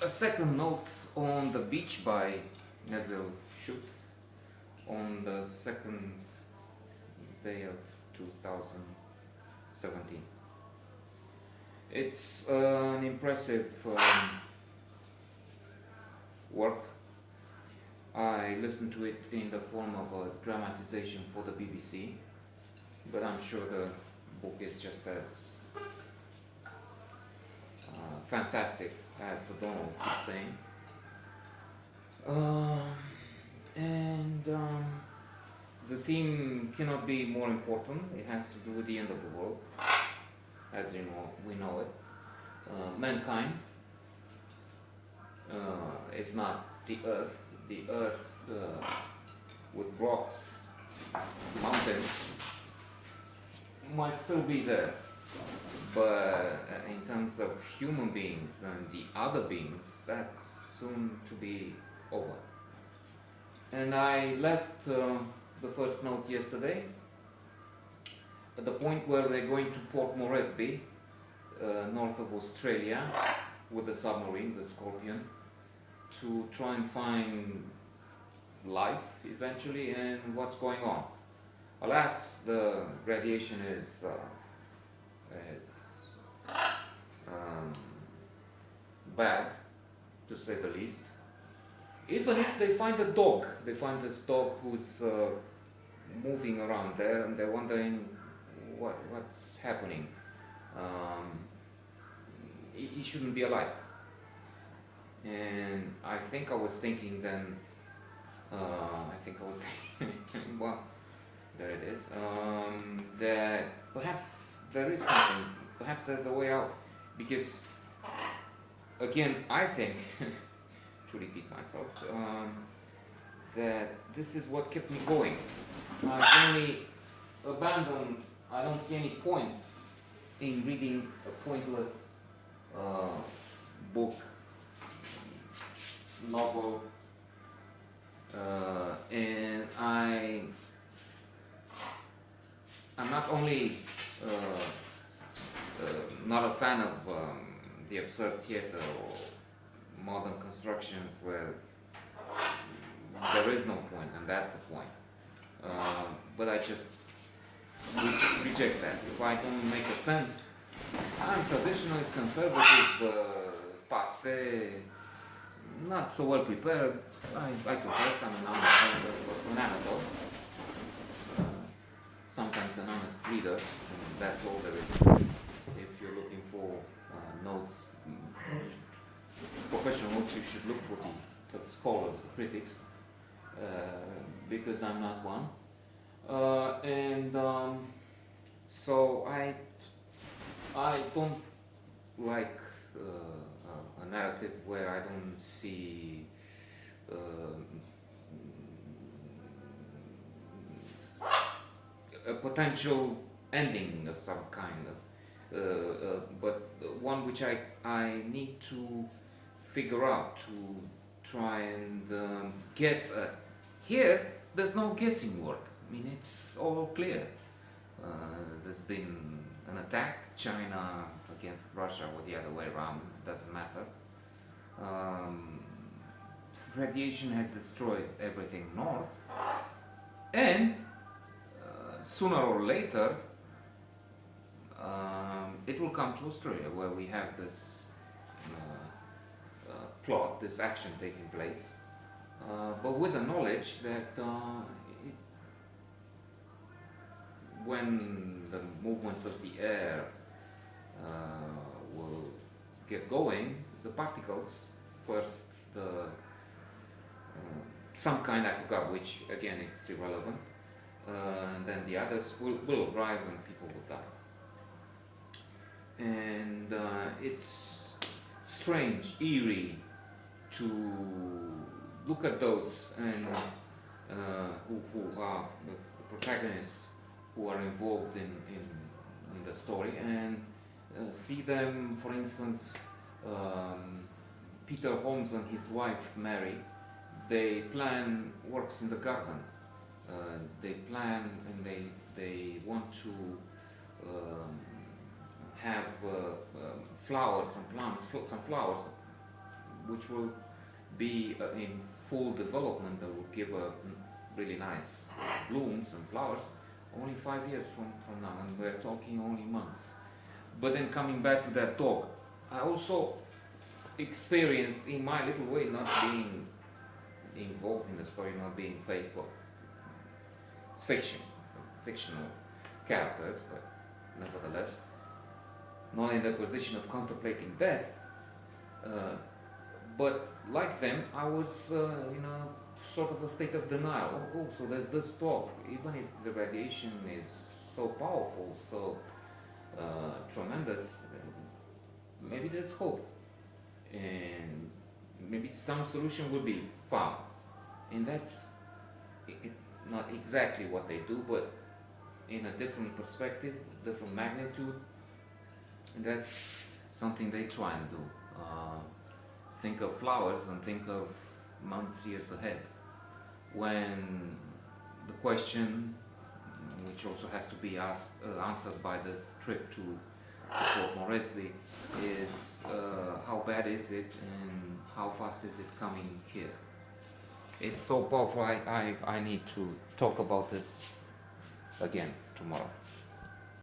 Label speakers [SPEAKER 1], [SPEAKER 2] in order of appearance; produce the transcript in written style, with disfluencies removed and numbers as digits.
[SPEAKER 1] A second note on the beach by Nevil Shute on the second day of 2017. It's an impressive work. I listened to it in the form of a dramatization for the BBC, but I'm sure the book is just as fantastic as the Donald keeps saying. And the theme cannot be more important. It has to do with the end of the world, as you know, we know it. Mankind, if not the earth with rocks, mountains, might still be there. But in terms of human beings and the other beings, that's soon to be over. And I left the first note yesterday at the point where they're going to Port Moresby, north of Australia, with the submarine, the Scorpion, to try and find life eventually and what's going on. Alas, the radiation is bad, to say the least. Even if they find a dog, they find this dog who's moving around there, and they're wondering what's happening. He shouldn't be alive. And I think I was thinking then, well, there it is, that perhaps there is something, perhaps there's a way out, because, again, I think, to repeat myself, that this is what kept me going. I've only abandoned, I don't see any point in reading a pointless book, novel, and I'm not only not a fan of the absurd theater or modern constructions where there is no point, and that's the point. But I just reject that. If I don't make a sense, I'm traditionalist, conservative, passé, not so well prepared. I confess I'm an amateur, sometimes an honest reader, and that's all there is. If you're looking for notes, professional notes, you should look for the scholars, the critics, because I'm not one. So I don't like a narrative where I don't see a potential ending of some kind of, but one which I need to figure out, to try and guess at. Here, there's no guessing work. I mean, it's all clear. There's been an attack, China against Russia, or the other way around, doesn't matter. Radiation has destroyed everything north, and sooner or later it will come to Australia, where we have this plot, this action taking place, but with the knowledge that when the movements of the air will get going, the particles, first some kind, I forgot which, again it's irrelevant, and then the others will arrive and people will die. And it's strange, eerie to look at those and who are the protagonists who are involved in the story, and see them, for instance, Peter Holmes and his wife Mary, they plan works in the garden. They plan and they want to have flowers and plants, some flowers which will be in full development, that will give a really nice blooms and flowers, only 5 years from now, and we're talking only months. But then coming back to that dog, I also experienced in my little way, not being involved in the story, not being Facebook. It's fiction, fictional characters, but nevertheless, not in the position of contemplating death. But like them, I was in a sort of a state of denial. Oh, so there's this dog. Even if the radiation is so powerful, so tremendous, maybe there's hope, and maybe some solution will be found. And that's not exactly what they do, but in a different perspective, different magnitude. And that's something they try and do. Think of flowers and think of months, years ahead. When the question, which also has to be answered by this trip to Port Moresby, is how bad is it and how fast is it coming here? It's so powerful. I need to talk about this again tomorrow.